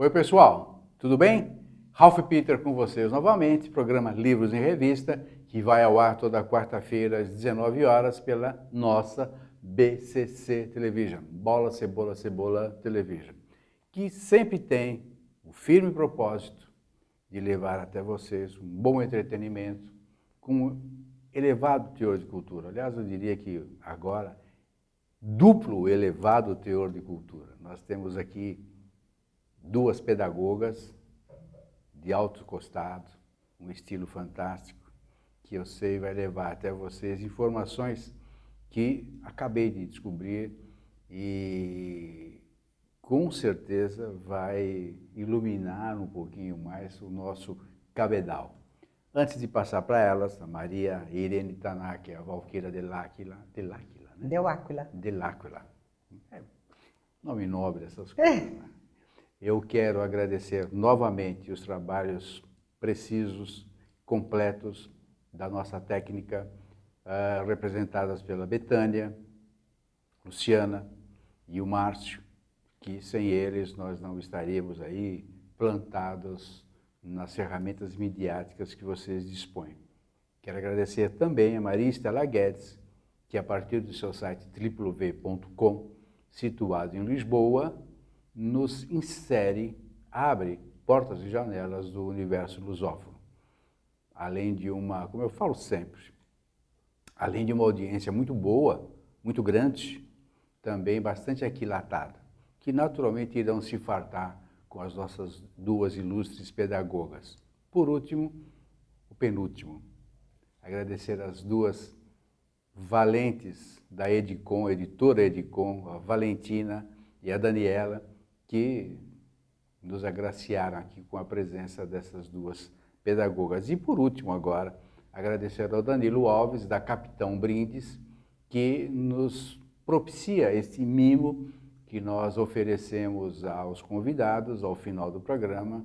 Oi, pessoal, tudo bem? Ralph Peter com vocês novamente, programa Livros em Revista, que vai ao ar toda quarta-feira às 19 horas pela nossa BCC Television, Bola, Cebola, Cebola Television, que sempre tem o firme propósito de levar até vocês um bom entretenimento com um elevado teor de cultura. Aliás, eu diria que agora, duplo elevado teor de cultura. Nós temos aqui duas pedagogas de alto costado, um estilo fantástico, que eu sei vai levar até vocês informações que acabei de descobrir e com certeza vai iluminar um pouquinho mais o nosso cabedal. Antes de passar para elas, a Maria Irene Tanaka, a Valquíria Dell'Aquila, né? Dell'Aquila. É, nome nobre essas coisas, né? Eu quero agradecer novamente os trabalhos precisos, completos da nossa técnica, representadas pela Betânia, Luciana e o Márcio, que sem eles nós não estaríamos aí plantados nas ferramentas midiáticas que vocês dispõem. Quero agradecer também a Maria Estela Guedes, que a partir do seu site www.com, situado em Lisboa, nos insere, abre portas e janelas do universo lusófono. Além de uma, como eu falo sempre, além de uma audiência muito boa, muito grande, também bastante aquilatada, que naturalmente irão se fartar com as nossas duas ilustres pedagogas. Por último, o penúltimo, agradecer as duas valentes da Edicom, editora Edicom, a Valentina e a Daniela, que nos agraciaram aqui com a presença dessas duas pedagogas. E por último agora, agradecer ao Danilo Alves, da Capitão Brindes, que nos propicia esse mimo que nós oferecemos aos convidados ao final do programa,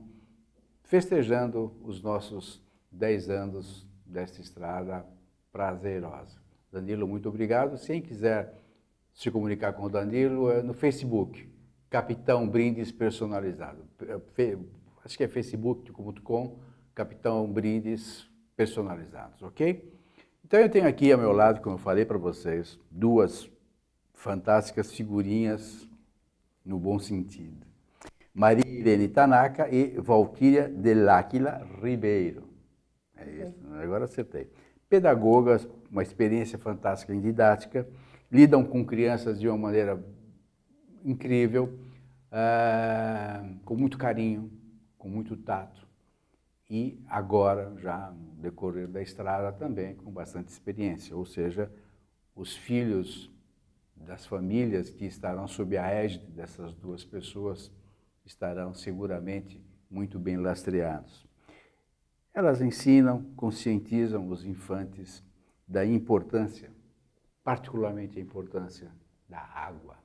festejando os nossos 10 anos desta estrada prazerosa. Danilo, muito obrigado. Quem quiser se comunicar com o Danilo, é no Facebook, Capitão Brindes Personalizado. Acho que é facebook.com, Capitão Brindes Personalizados, ok? Então eu tenho aqui ao meu lado, como eu falei para vocês, duas fantásticas figurinhas no bom sentido. Maria Irene Tanaka e Valquíria Dell'Aquila Ribeiro. É isso, agora acertei. Pedagogas, uma experiência fantástica em didática, lidam com crianças de uma maneira incrível, com muito carinho, com muito tato e agora, já no decorrer da estrada também, com bastante experiência, ou seja, os filhos das famílias que estarão sob a égide dessas duas pessoas estarão seguramente muito bem lastreados. Elas ensinam, conscientizam os infantes da importância, particularmente a importância da água,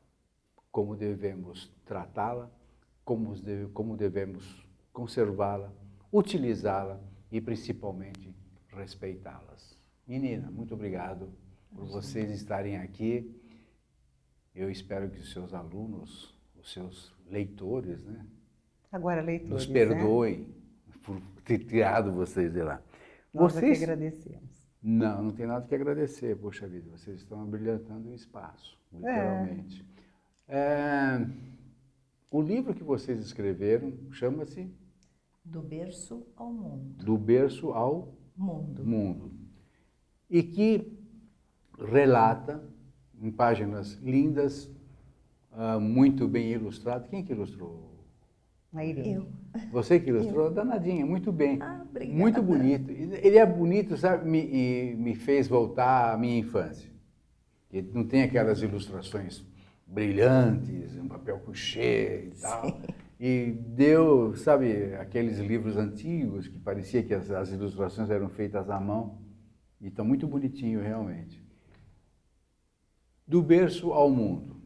como devemos tratá-la, como devemos conservá-la, utilizá-la e, principalmente, respeitá-las. Menina, muito obrigado por vocês estarem aqui. Eu espero que os seus alunos, os seus leitores, né? Agora leitores, nos perdoem por ter tirado vocês de lá. Nós é que agradecemos. Não tem nada que agradecer, poxa vida, vocês estão abrilhantando o espaço, literalmente. O livro que vocês escreveram chama-se? Do Berço ao Mundo. Do Berço ao Mundo. E que relata, em páginas lindas, muito bem ilustrado. Quem que ilustrou? A Irene. Eu. Você que ilustrou? Danadinha, muito bem. Obrigada. Muito bonito. Ele é bonito, sabe, e me fez voltar à minha infância. Ele não tem aquelas ilustrações brilhantes, um papel couché e tal. Sim. E deu, sabe, aqueles livros antigos que parecia que as ilustrações eram feitas à mão. E estão muito bonitinho, realmente. Do berço ao mundo.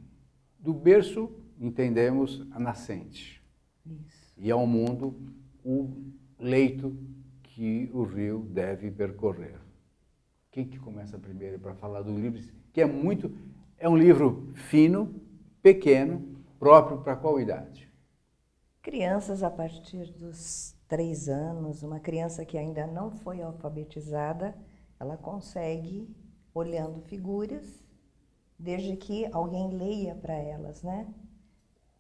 Do berço, entendemos a nascente. Isso. E ao mundo, o leito que o rio deve percorrer. Quem que começa primeiro para falar do livro? Que é um livro fino, pequeno, próprio para qual idade? Crianças a partir dos 3 anos, uma criança que ainda não foi alfabetizada, ela consegue, olhando figuras, desde que alguém leia para elas, né?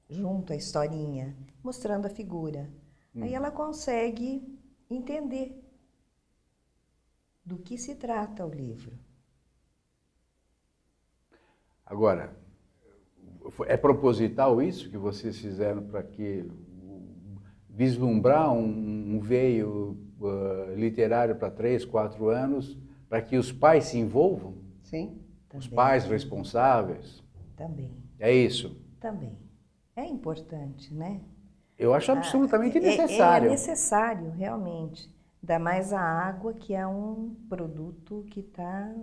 Junto à historinha, mostrando a figura. Aí ela consegue entender do que se trata o livro. Agora, é proposital isso que vocês fizeram para que vislumbrar um veio literário para 3, 4 anos, para que os pais se envolvam? Sim. Os Também. pais responsáveis? Também. É isso? Também. É importante, né? Eu acho absolutamente necessário. É necessário, realmente. Ainda mais a água, que é um produto que está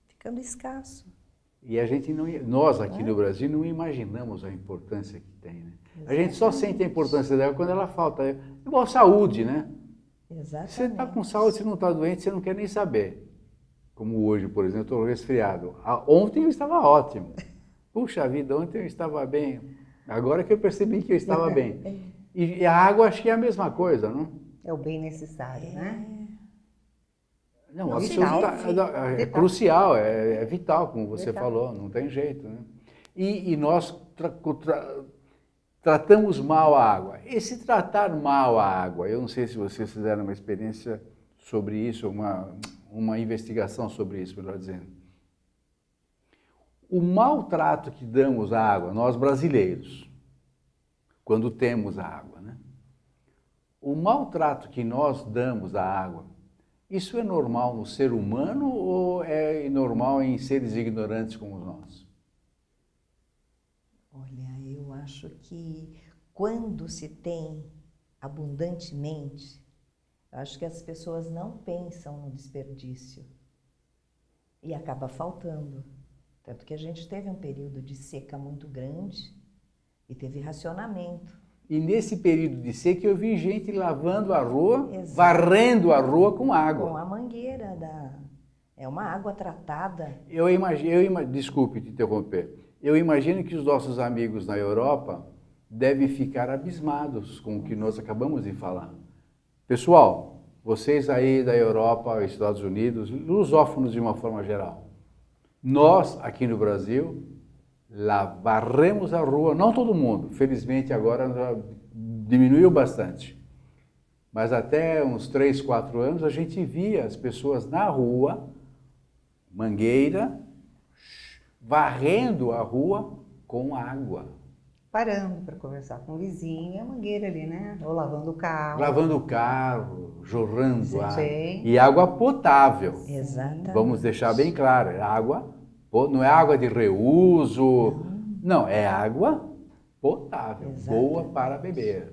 ficando escasso. E a gente não, nós aqui no Brasil não imaginamos a importância que tem, né? A gente só sente a importância dela quando ela falta. É igual saúde, né? Exatamente. Você está com saúde, você não está doente, você não quer nem saber. Como hoje, por exemplo, eu estou resfriado. Ontem eu estava ótimo. Puxa vida, ontem eu estava bem. Agora que eu percebi que eu estava bem. E a água acho que é a mesma coisa, não? É o bem necessário, né? Não, Não, é crucial, é vital, como você Vital. falou, não tem jeito, né? E nós tratamos mal a água. Esse tratar mal a água, eu não sei se vocês fizeram uma experiência sobre isso, uma investigação sobre isso, melhor dizendo. O maltrato que damos à água, nós brasileiros, quando temos a água, né? O maltrato que nós damos à água, isso é normal no ser humano ou é normal em seres ignorantes como nós? Olha, eu acho que quando se tem abundantemente, eu acho que as pessoas não pensam no desperdício e acaba faltando. Tanto que a gente teve um período de seca muito grande e teve racionamento. E nesse período de seca eu vi gente lavando a rua, Exato. varrendo a rua com água. Com a mangueira é uma água tratada. Desculpe te interromper. Eu imagino que os nossos amigos na Europa devem ficar abismados com o que nós acabamos de falar. Pessoal, vocês aí da Europa, Estados Unidos, lusófonos de uma forma geral, nós aqui no Brasil varremos a rua, não todo mundo, felizmente agora já diminuiu bastante, mas até uns 3, 4 anos a gente via as pessoas na rua, mangueira, varrendo a rua com água. Parando para conversar com o vizinho, e a mangueira ali, né? Ou lavando o carro. Lavando o carro, jorrando água. Sim. E água potável. Exatamente. Vamos deixar bem claro, é água, não é água de reuso, não, é água potável, Exatamente. boa para beber.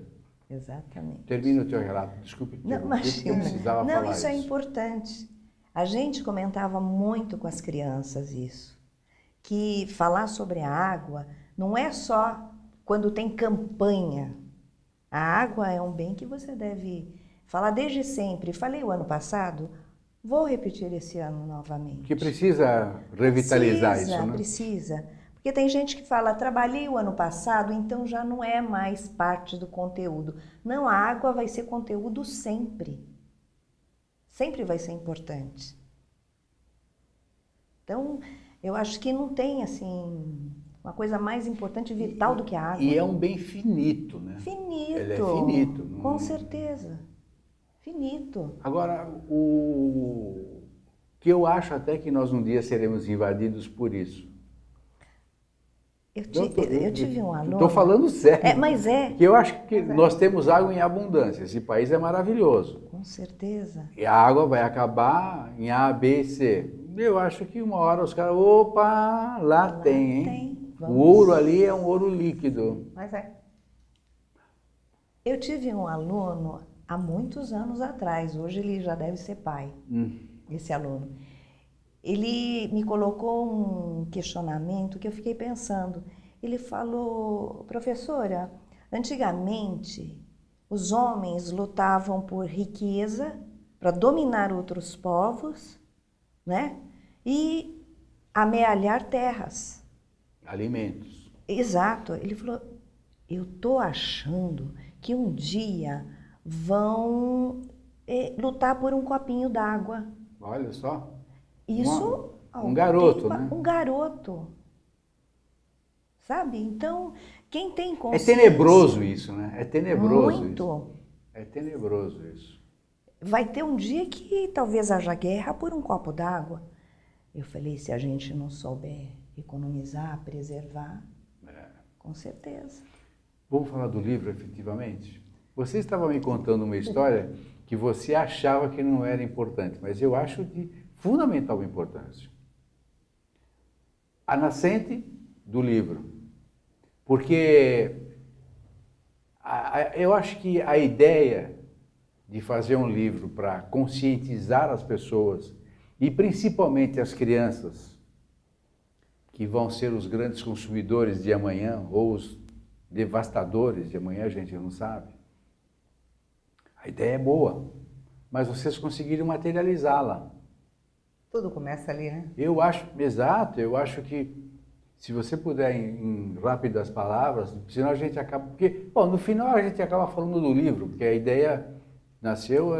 Exatamente. Termina o teu relato, desculpe, Não, eu imagina. precisava Não, falar isso é importante. A gente comentava muito com as crianças isso, que falar sobre a água não é só quando tem campanha. A água é um bem que você deve falar desde sempre. Falei o ano passado, vou repetir esse ano novamente. que precisa revitalizar isso, né? Precisa. Porque tem gente que fala, trabalhei o ano passado, então já não é mais parte do conteúdo. Não, a água vai ser conteúdo sempre. Sempre vai ser importante. Então, eu acho que não tem, assim, uma coisa mais importante e vital do que a água. E é um bem finito, né? Finito. Ele é finito. Com certeza. Finito. Agora, o que eu acho até que nós um dia seremos invadidos por isso. Eu tive um aluno... Estou falando sério. Mas é. Que eu acho que nós temos água em abundância. Esse país é maravilhoso. Com certeza. E a água vai acabar em A, B, C. Eu acho que uma hora os caras, opa, lá tem, hein? Tem. O ouro ali é um ouro líquido. Mas é. Eu tive um aluno há muitos anos atrás, hoje ele já deve ser pai, esse aluno. Ele me colocou um questionamento que eu fiquei pensando. Ele falou, professora, antigamente os homens lutavam por riqueza para dominar outros povos, né? E amealhar terras. Alimentos. Exato. Ele falou, eu tô achando que um dia vão lutar por um copinho d'água. Olha só. Isso Um garoto, né? um garoto. Sabe? Então, quem tem É consciência... tenebroso isso, né? É tenebroso muito. isso. É tenebroso isso. Vai ter um dia que talvez haja guerra por um copo d'água. Eu falei, se a gente não souber economizar, preservar, com certeza. Vamos falar do livro, efetivamente? Você estava me contando uma história que você achava que não era importante, mas eu acho de fundamental importância. A nascente do livro. Porque eu acho que a ideia de fazer um livro para conscientizar as pessoas, e principalmente as crianças, que vão ser os grandes consumidores de amanhã, ou os devastadores de amanhã, a gente não sabe. A ideia é boa, mas vocês conseguiram materializá-la. Tudo começa ali, né? Eu acho, exato, eu acho que se você puder em rápidas palavras, senão a gente acaba... Porque, bom, no final a gente acaba falando do livro, porque a ideia nasceu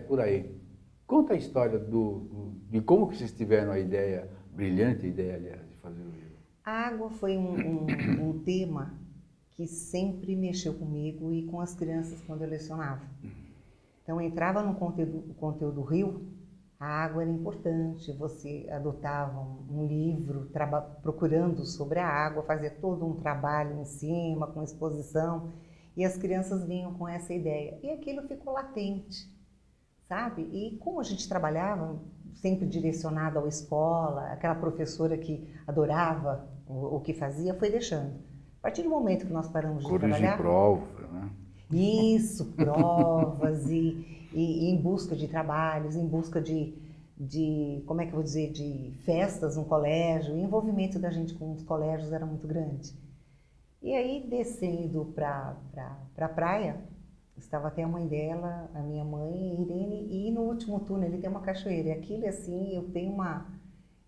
por aí. Conta a história de como que vocês tiveram a ideia, brilhante ideia, aliás, de fazer o livro. A água foi um tema que sempre mexeu comigo e com as crianças quando eu lecionava. Então, eu entrava no conteúdo do Rio, a água era importante, você adotava um livro procurando sobre a água, fazia todo um trabalho em cima, com exposição, e as crianças vinham com essa ideia. E aquilo ficou latente, sabe? E como a gente trabalhava, sempre direcionado à escola, aquela professora que adorava o que fazia, foi deixando. A partir do momento que nós paramos de trabalhar... prova, né? Isso, provas e em busca de trabalhos, em busca de, como é que eu vou dizer, de festas no colégio, o envolvimento da gente com os colégios era muito grande. E aí, descendo para a praia, estava até a mãe dela, a minha mãe, Irene, e no último túnel ele tem uma cachoeira, e aquilo assim, eu tenho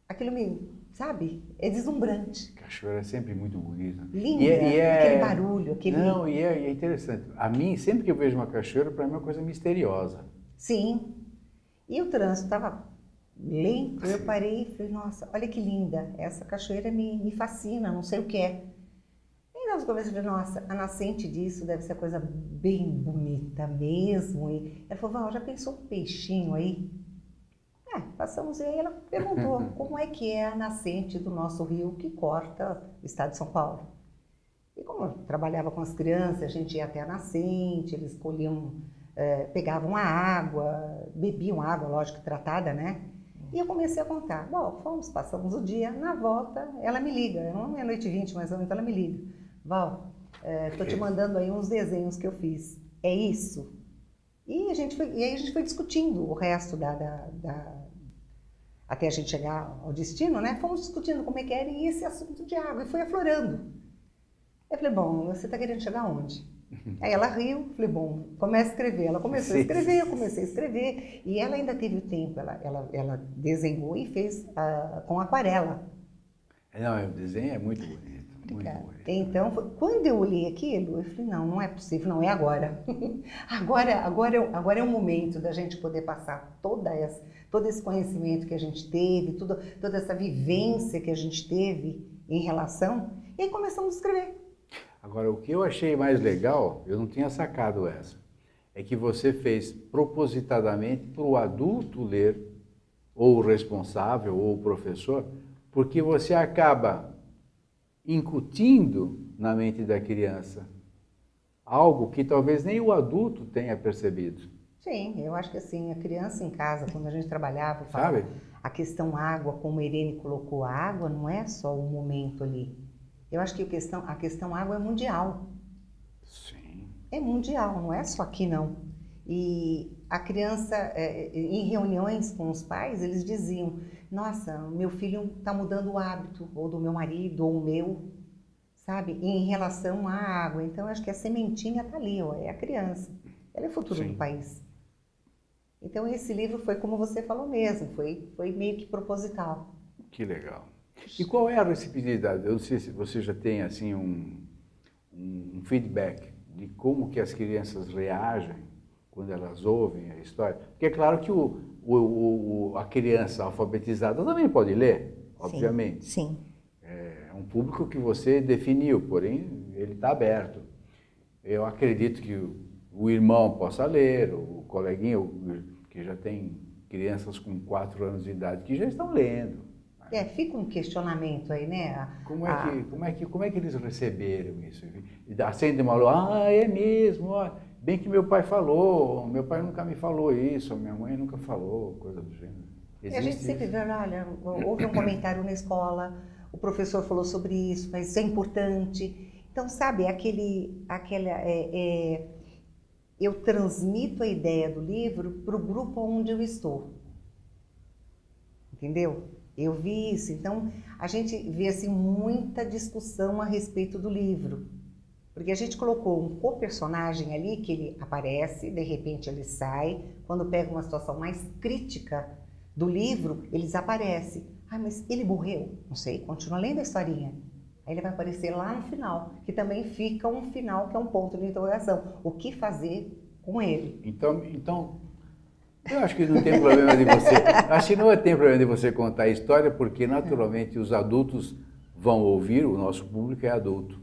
aquilo me, sabe, é deslumbrante. Cachoeira é sempre muito bonita. Linda, aquele barulho, aquele... Não, e é interessante. A mim, sempre que eu vejo uma cachoeira, para mim é uma coisa misteriosa. Sim. E o trânsito estava lento, eu parei e falei, nossa, olha que linda, essa cachoeira me fascina, não sei o que é. E nós conversamos, nossa, a nascente disso deve ser coisa bem bonita mesmo. E ela falou, Val, já pensou um peixinho aí? Passamos e aí ela perguntou como é que é a nascente do nosso rio que corta o estado de São Paulo. E como eu trabalhava com as crianças, a gente ia até a nascente, eles colhiam, pegavam a água, bebiam água, lógico, tratada, né? E eu comecei a contar. Bom, passamos o dia, na volta, ela me liga, não é meia-noite e 20, mais ou menos, ela me liga. Val, estou te mandando aí uns desenhos que eu fiz. É isso? E aí a gente foi discutindo o resto até a gente chegar ao destino, né? Fomos discutindo como é que era e esse assunto de água, e foi aflorando. Eu falei, bom, você está querendo chegar aonde? Aí ela riu, falei, bom, comece a escrever. Ela começou a escrever, eu comecei a escrever, e ela ainda teve o tempo, ela desenhou e fez com aquarela. Não, o desenho é muito bonito. Muito bonito. Então, quando eu olhei aquilo, eu falei, não é possível, não é agora. agora é o momento da gente poder passar todo esse conhecimento que a gente teve, toda essa vivência que a gente teve em relação, e aí começamos a escrever. Agora, o que eu achei mais legal, eu não tinha sacado essa, é que você fez propositadamente para o adulto ler, ou o responsável, ou o professor, porque você acaba incutindo na mente da criança algo que talvez nem o adulto tenha percebido. Sim, eu acho que assim, a criança em casa, quando a gente trabalhava, sabe? A questão água, como a Irene colocou a água, não é só o momento ali. Eu acho que a questão água é mundial. Sim. É mundial, não é só aqui não. E a criança, em reuniões com os pais, eles diziam, nossa, meu filho está mudando o hábito, ou do meu marido, ou o meu, sabe, em relação à água. Então, eu acho que a sementinha está ali, ó, é a criança. Ela é o futuro do país. Então, esse livro foi como você falou mesmo, foi meio que proposital. Que legal. E qual é a receptividade? Eu não sei se você já tem, assim, um feedback de como que as crianças reagem quando elas ouvem a história? Porque é claro que a criança alfabetizada também pode ler, obviamente. Sim. É um público que você definiu, porém ele está aberto. Eu acredito que o irmão possa ler, o coleguinha que já tem crianças com 4 anos de idade que já estão lendo. Fica um questionamento aí, né? Como é que eles receberam isso? Acende uma luz, é mesmo, ó, bem que meu pai falou, meu pai nunca me falou isso, minha mãe nunca falou, coisa do gênero. E a gente sempre vê, olha, houve um comentário na escola, o professor falou sobre isso, mas isso é importante. Então, sabe, eu transmito a ideia do livro para o grupo onde eu estou. Entendeu? Eu vi isso. Então, a gente vê assim, muita discussão a respeito do livro. Porque a gente colocou um co-personagem ali, que ele aparece, de repente ele sai. Quando pega uma situação mais crítica do livro, ele desaparece. Mas ele morreu? Não sei, continua lendo a historinha. Aí ele vai aparecer lá no final, que também fica um final, que é um ponto de interrogação. O que fazer com ele? Então eu acho que não tem problema de você. Acho que não tem problema de você contar a história, porque naturalmente os adultos vão ouvir, o nosso público é adulto.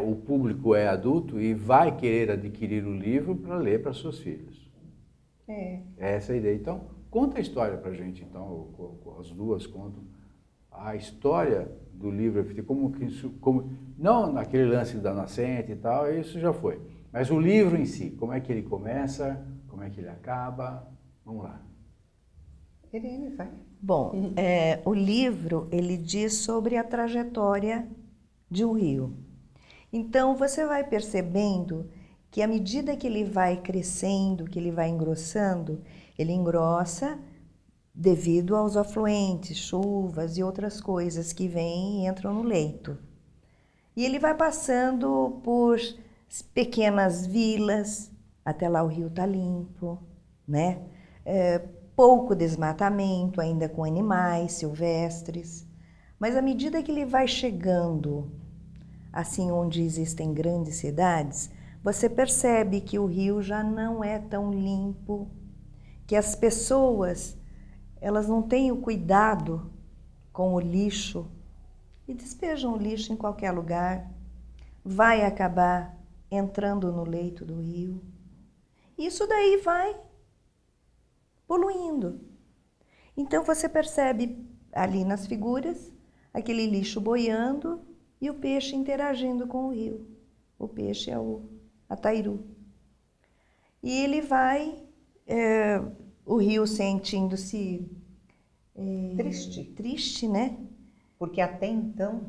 O público é adulto e vai querer adquirir o livro para ler para seus filhos. É essa a ideia. Então, conta a história para a gente, então, as duas contam. A história do livro, não naquele lance da nascente e tal, isso já foi. Mas o livro em si, como é que ele começa, como é que ele acaba? Vamos lá. Irene, vai. Bom, o livro, ele diz sobre a trajetória de um rio. Então, você vai percebendo que à medida que ele vai crescendo, que ele vai engrossando, ele engrossa devido aos afluentes, chuvas e outras coisas que vêm e entram no leito. E ele vai passando por pequenas vilas, até lá o rio está limpo, né? Pouco desmatamento, ainda com animais silvestres. Mas à medida que ele vai chegando, assim onde existem grandes cidades, você percebe que o rio já não é tão limpo, que as pessoas, elas não têm o cuidado com o lixo e despejam o lixo em qualquer lugar, vai acabar entrando no leito do rio. Isso daí vai poluindo. Então você percebe ali nas figuras aquele lixo boiando e o peixe interagindo com o rio. O peixe é a tairu. E ele vai, o rio sentindo-se triste, né? Porque até então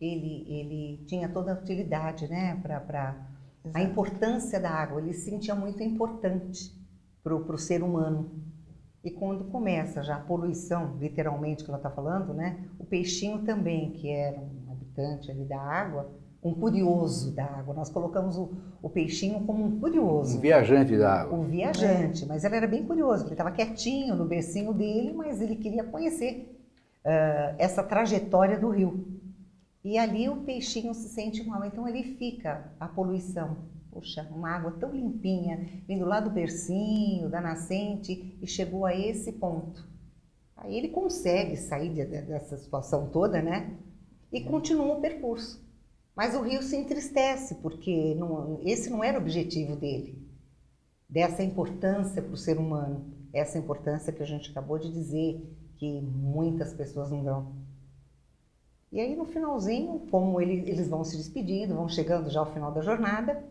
ele tinha toda a utilidade, né? A importância da água, ele se sentia muito importante para o ser humano. E quando começa já a poluição, literalmente que ela está falando, né? O peixinho também, que era um habitante ali da água, um curioso da água. Nós colocamos o peixinho como um curioso. Um viajante da água. Um viajante, mas ele era bem curioso, ele estava quietinho no bercinho dele, mas ele queria conhecer essa trajetória do rio. E ali o peixinho se sente mal, então ele fica a poluição. Poxa, uma água tão limpinha, vindo lá do bercinho, da nascente, e chegou a esse ponto. Aí ele consegue sair dessa situação toda, né? E continua o percurso. Mas o rio se entristece, porque esse não era o objetivo dele. Dessa importância para o ser humano. Essa importância que a gente acabou de dizer, que muitas pessoas não dão. E aí no finalzinho, como eles vão se despedindo, vão chegando já ao final da jornada,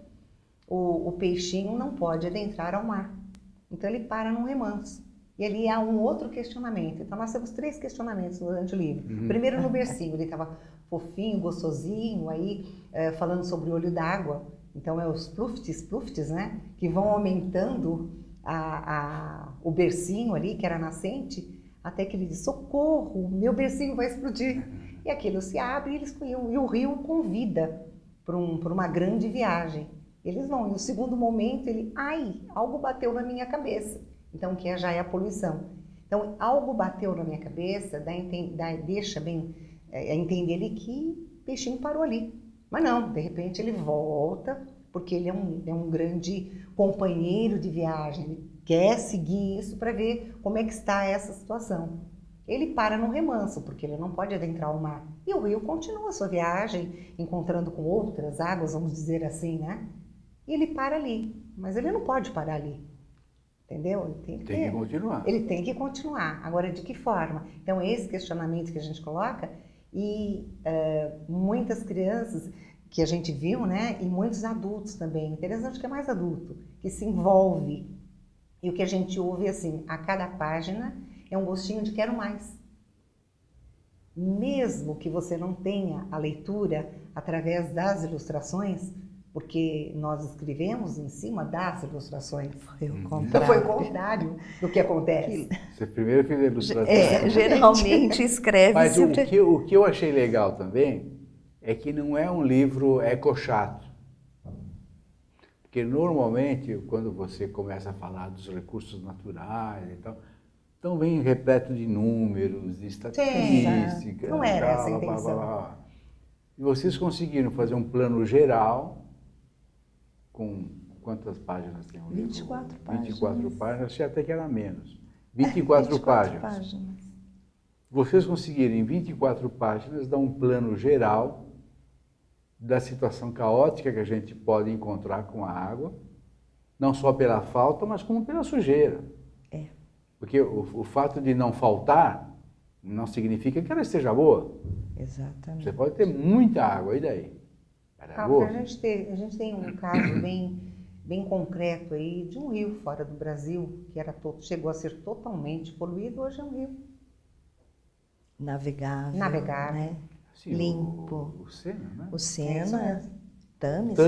o peixinho não pode adentrar ao mar. Então ele para num remanso. E ali há um outro questionamento. Então nós temos 3 questionamentos durante o livro. Primeiro no bercinho, ele estava fofinho, gostosinho, aí falando sobre o olho d'água. Então é os pluftes, né? Que vão aumentando o bercinho ali, que era nascente, até que ele diz, socorro, meu bercinho vai explodir. E aquilo se abre e o rio convida para uma grande viagem. Eles vão, e no segundo momento ele, algo bateu na minha cabeça. Então, já é a poluição. Então, algo bateu na minha cabeça, deixa bem entender ali que o peixinho parou ali. Mas não, de repente ele volta, porque ele é um grande companheiro de viagem, ele quer seguir isso para ver como é que está essa situação. Ele para no remanso, porque ele não pode adentrar o mar. E o rio continua a sua viagem, encontrando com outras águas, vamos dizer assim, né? E ele para ali, mas ele não pode parar ali, entendeu? Ele Tem que continuar. Ele tem que continuar. Agora, de que forma? Então, esse questionamento que a gente coloca, e muitas crianças que a gente viu, né? E muitos adultos também, interessante que é mais adulto, que se envolve. E o que a gente ouve, assim, a cada página é um gostinho de quero mais. Mesmo que você não tenha a leitura através das ilustrações, porque nós escrevemos em cima das ilustrações. Foi o Então contrário. foi o contrário do que acontece. Você primeiro fez a ilustração. Geralmente escreve... Mas sempre... o que eu achei legal também é que não é um livro ecochato. Porque normalmente, quando você começa a falar dos recursos naturais e tal, então vem repleto de números, de estatísticas. Não era essa a intenção. E vocês conseguiram fazer um plano geral com quantas páginas tem um livro? 24 páginas. 24 páginas, achei até que era menos. 24 páginas. Vocês conseguiram, em 24 páginas, dar um plano geral da situação caótica que a gente pode encontrar com a água, não só pela falta, mas como pela sujeira. É. Porque o fato de não faltar não significa que ela esteja boa. Exatamente. Você pode ter muita água, e daí? A gente tem um caso bem concreto aí de um rio fora do Brasil, que chegou a ser totalmente poluído, hoje é um rio navegável. Né? Sim, limpo. O Sena, né? O Sena, Tâmisa.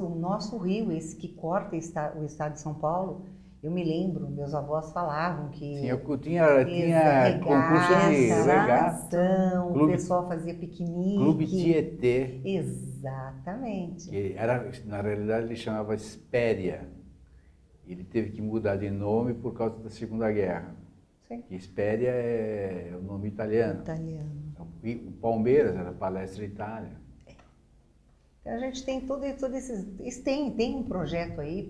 O nosso rio, esse que corta o estado de São Paulo, eu me lembro, meus avós falavam que Tinha concurso de regata. O pessoal fazia piquenique. Clube Tietê. Exatamente. Que era, na realidade ele chamava Espéria. Ele teve que mudar de nome por causa da Segunda Guerra. Sim. Que Espéria é o nome italiano. E o Palmeiras era Palestra Itália. Então a gente tem todo esses... Tem um projeto aí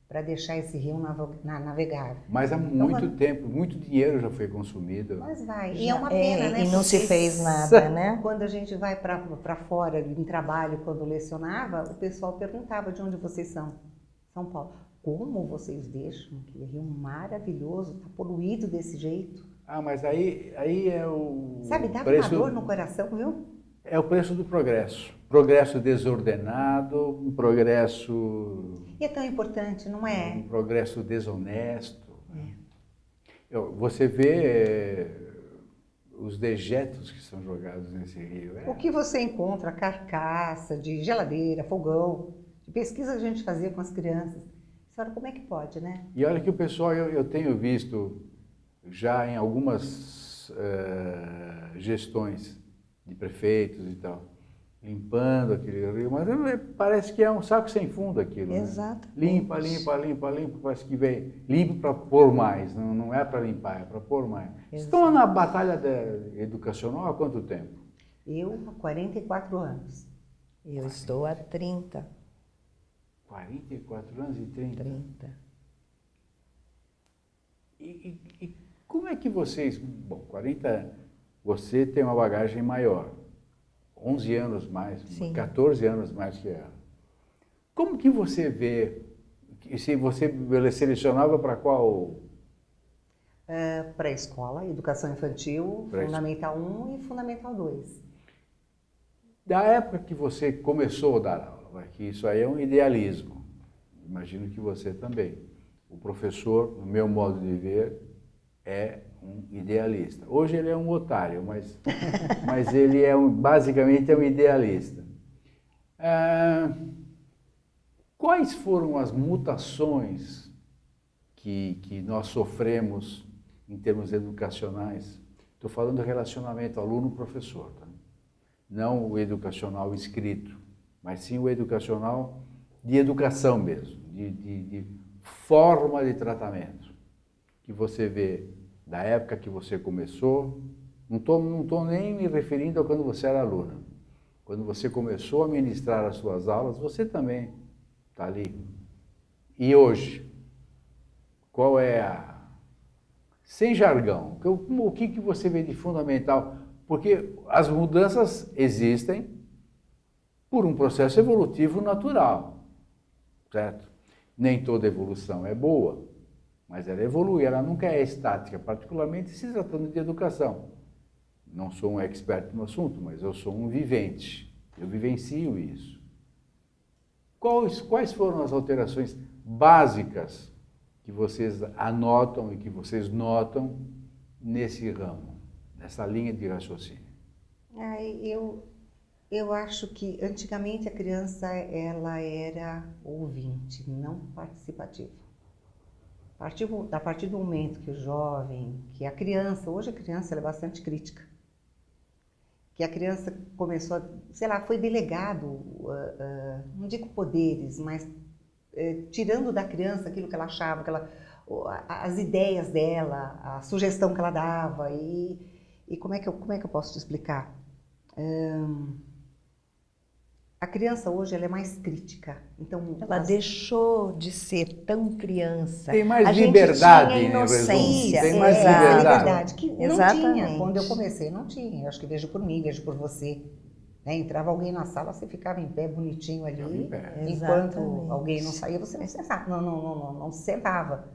para deixar esse rio navegável. Mas há muito tempo, muito dinheiro já foi consumido. Mas vai. E é uma pena, né? E não se fez nada, né? Quando a gente vai para fora, em trabalho, quando lecionava, o pessoal perguntava de onde vocês são. São Paulo. Como vocês deixam aquele rio maravilhoso, está poluído desse jeito? Ah, mas aí é o... Sabe, dá uma dor no coração, viu? É o preço do progresso. Progresso desordenado, um progresso... E é tão importante, não é? Um progresso desonesto. Você vê os dejetos que são jogados nesse rio. O que você encontra, carcaça de geladeira, fogão, de pesquisa que a gente fazia com as crianças. Senhora, como é que pode, né? E olha que o pessoal, eu tenho visto já em algumas gestões de prefeitos e tal, limpando aquele rio, mas parece que é um saco sem fundo aquilo. Exato. Né? Limpa, parece que vem limpa para pôr mais, não é para limpar, é para pôr mais. Vocês estão na batalha educacional há quanto tempo? Eu há 44 anos. Eu estou há 30. 44 anos e 30? 30. E como é que vocês... Bom, 40... Você tem uma bagagem maior, 11 anos mais, Sim. 14 anos mais que ela. Como que você vê, se você selecionava para qual? Para a escola, educação infantil, Fundamental 1 e Fundamental 2. Da época que você começou a dar aula, que isso aí é um idealismo, imagino que você também. O professor, no meu modo de ver, é um idealista. Hoje ele é um otário, mas ele basicamente é um idealista. Quais foram as mutações que nós sofremos em termos educacionais? Estou falando do relacionamento aluno-professor, tá? Não o educacional escrito, mas sim o educacional de educação mesmo, de forma de tratamento, que você vê da época que você começou, não estou nem me referindo a quando você era aluna, quando você começou a ministrar as suas aulas, você também está ali. E hoje, qual é a... Sem jargão, o que você vê de fundamental? Porque as mudanças existem por um processo evolutivo natural, certo? Nem toda evolução é boa, mas ela evolui, ela nunca é estática, particularmente se tratando de educação. Não sou um expert no assunto, mas eu sou um vivente, eu vivencio isso. Quais foram as alterações básicas que vocês anotam e que vocês notam nesse ramo, nessa linha de raciocínio? Eu acho que antigamente a criança ela era ouvinte, não participativa. A partir do momento que o jovem, que a criança, hoje a criança ela é bastante crítica, que a criança começou a, sei lá, foi delegado, não digo poderes, mas tirando da criança aquilo que ela achava, as ideias dela, a sugestão que ela dava, e como é que eu posso te explicar? A criança hoje ela é mais crítica, então ela deixou de ser tão criança. Tem mais a liberdade, gente tinha inocência. Tem mais liberdade que não Exatamente. tinha quando eu comecei, não tinha. Eu acho que vejo por mim, vejo por você. Entrava alguém na sala, você ficava em pé, bonitinho ali, enquanto Exatamente. alguém não saía, você não sentava. Não se sentava.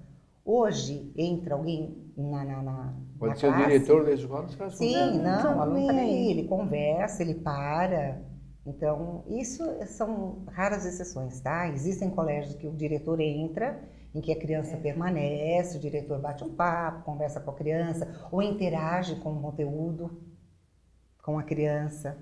Hoje entra alguém na Pode ser classe, o diretor da escola, os caras sim, não, o aluno está também. ali, ele conversa, ele para. Então, isso são raras exceções, tá? Existem colégios que o diretor entra, em que a criança permanece, o diretor bate um papo, conversa com a criança, ou interage com o conteúdo, com a criança.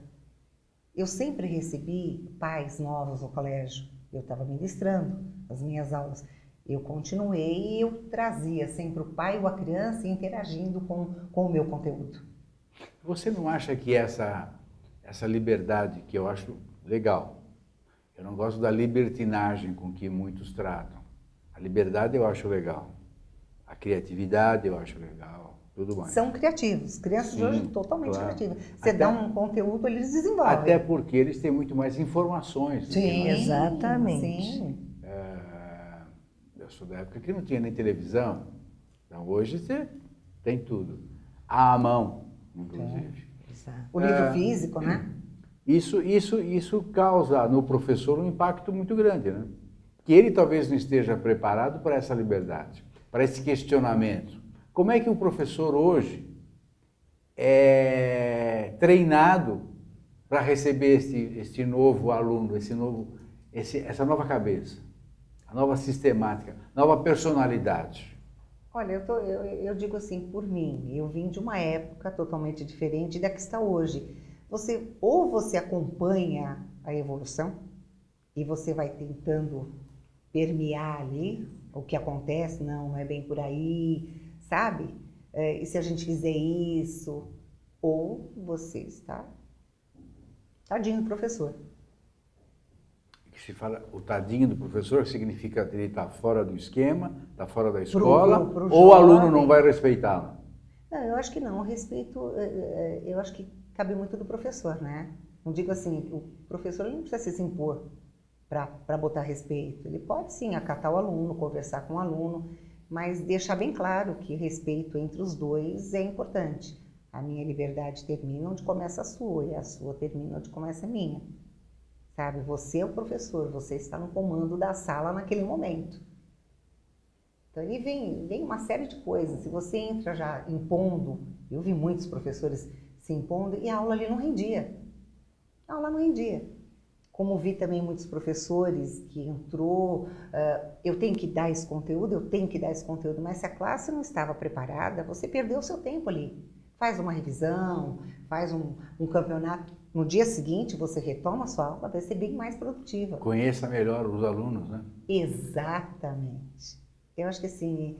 Eu sempre recebi pais novos no colégio. Eu estava ministrando as minhas aulas. Eu continuei e eu trazia sempre o pai ou a criança interagindo com o meu conteúdo. Você não acha que essa liberdade, que eu acho legal, eu não gosto da libertinagem com que muitos tratam. A liberdade eu acho legal. A criatividade eu acho legal. Tudo mais. São criativos. Crianças de hoje totalmente criativas. Você Até, dá um conteúdo, eles desenvolvem. Até porque eles têm muito mais informações. Sim, exatamente. Sim. Eu sou da época que não tinha nem televisão. Então hoje você tem tudo. À mão, inclusive. O livro físico, né? Isso causa no professor um impacto muito grande, né? Que ele talvez não esteja preparado para essa liberdade, para esse questionamento. Como é que o professor hoje é treinado para receber este novo aluno, essa nova cabeça, a nova sistemática, nova personalidade? Olha, eu digo assim, por mim, eu vim de uma época totalmente diferente da que está hoje. Ou você acompanha a evolução e você vai tentando permear ali o que acontece, não é bem por aí, sabe? E se a gente fizer isso, ou você está tadinho do professor. Se fala o tadinho do professor, significa que ele está fora do esquema, está fora da escola, ou o aluno não vai respeitá-lo? Não, eu acho que não. O respeito, eu acho que cabe muito do professor, né? Não digo assim, o professor ele não precisa se impor para botar respeito. Ele pode sim acatar o aluno, conversar com o aluno, mas deixar bem claro que respeito entre os dois é importante. A minha liberdade termina onde começa a sua, e a sua termina onde começa a minha. Sabe? Você é o professor, você está no comando da sala naquele momento. Então, ele vem uma série de coisas. Se você entra já impondo, eu vi muitos professores se impondo e a aula ali não rendia. A aula não rendia. Como vi também muitos professores que entrou, eu tenho que dar esse conteúdo, mas se a classe não estava preparada, você perdeu o seu tempo ali. Faz uma revisão, faz um campeonato. No dia seguinte, você retoma a sua aula, vai ser bem mais produtiva. Conheça melhor os alunos, né? Exatamente. Eu acho que assim,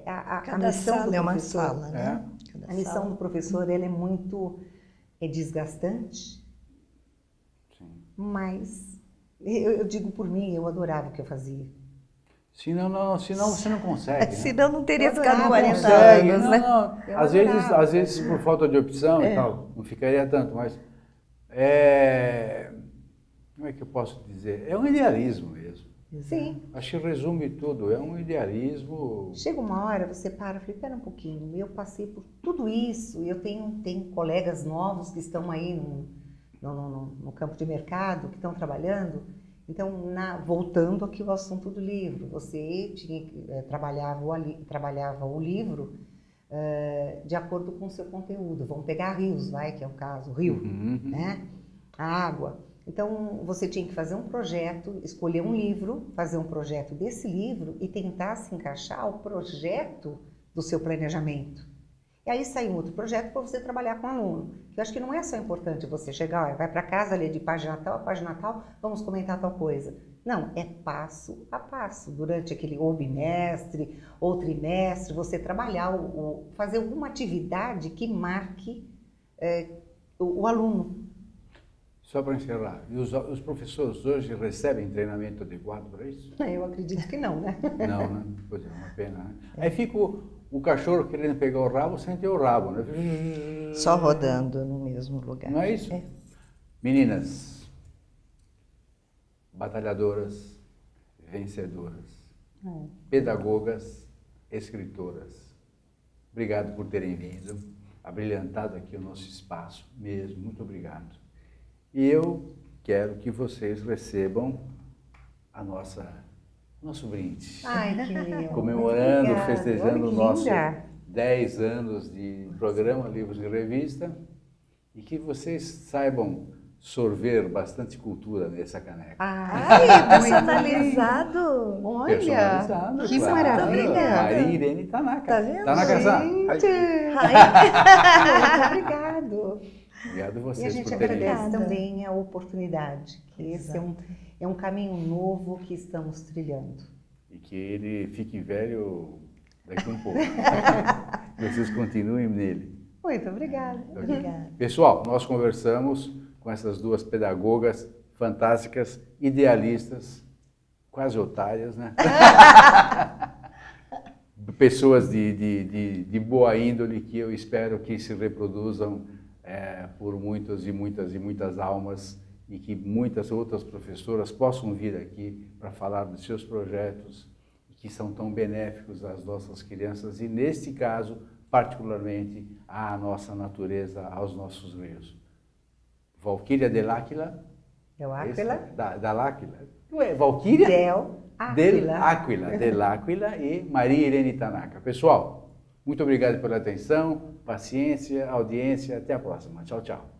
Cada a missão sala do é uma professor, sala, né? A missão do professor, ela é muito desgastante, Sim. mas eu digo por mim, eu adorava o que eu fazia. Senão você não consegue. Né? Senão não teria Eu ficado adorava, 40 Consegue, anos, né? Às vezes por falta de opção e tal, não ficaria tanto, mas Como é que eu posso dizer? É um idealismo mesmo. Sim. Acho que resume tudo, é um idealismo. Chega uma hora, você para e fala, espera um pouquinho, eu passei por tudo isso, e eu tenho colegas novos que estão aí no campo de mercado, que estão trabalhando. Então, voltando aqui ao assunto do livro, você trabalhava o livro de acordo com o seu conteúdo. Vamos pegar rios, que é o caso, rio, né? A água. Então, você tinha que fazer um projeto, escolher um livro, fazer um projeto desse livro e tentar se encaixar ao projeto do seu planejamento. E aí sai um outro projeto para você trabalhar com o aluno. Eu acho que não é só importante você chegar, vai para casa, ler de página tal a página tal, vamos comentar tal coisa. Não, é passo a passo. Durante aquele ou bimestre, ou trimestre, você trabalhar, fazer alguma atividade que marque o aluno. Só para encerrar, e os professores hoje recebem treinamento adequado para isso? Eu acredito que não, né? Não, né? Pois é, uma pena, né? Aí fica o cachorro querendo pegar o rabo, sente o rabo, né? Só rodando no mesmo lugar. Não é isso? É. Meninas, batalhadoras, vencedoras, pedagogas, escritoras, obrigado por terem vindo, abrilhantado aqui o nosso espaço mesmo, muito obrigado. E eu quero que vocês recebam nosso brinde. Ai, que lindo. Comemorando, festejando o nosso linda. 10 anos de programa Livros e Revista, e que vocês saibam sorver bastante cultura nessa caneca. Ai, personalizado! Olha, Personalizado, que claro. maravilha! Maria Irene Tanaka. Tá vendo? Tanaka-san. Gente! Muito obrigado. Obrigado a E vocês a gente por terem agradece vindo. também a oportunidade, que esse é um caminho novo que estamos trilhando. E que ele fique velho daqui a um pouco. Que vocês continuem nele. Muito obrigada. Obrigada. Pessoal, nós conversamos com essas duas pedagogas fantásticas, idealistas, quase otárias, né? Pessoas de boa índole que eu espero que se reproduzam por muitas e muitas e muitas almas, e que muitas outras professoras possam vir aqui para falar dos seus projetos, que são tão benéficos às nossas crianças e, neste caso, particularmente, à nossa natureza, aos nossos rios. Valquíria Dell'Aquila. Dell'Aquila. Não é Valquíria? Dell'Aquila e Maria Irene Tanaka. Pessoal, muito obrigado pela atenção, paciência, audiência. Até a próxima. Tchau, tchau.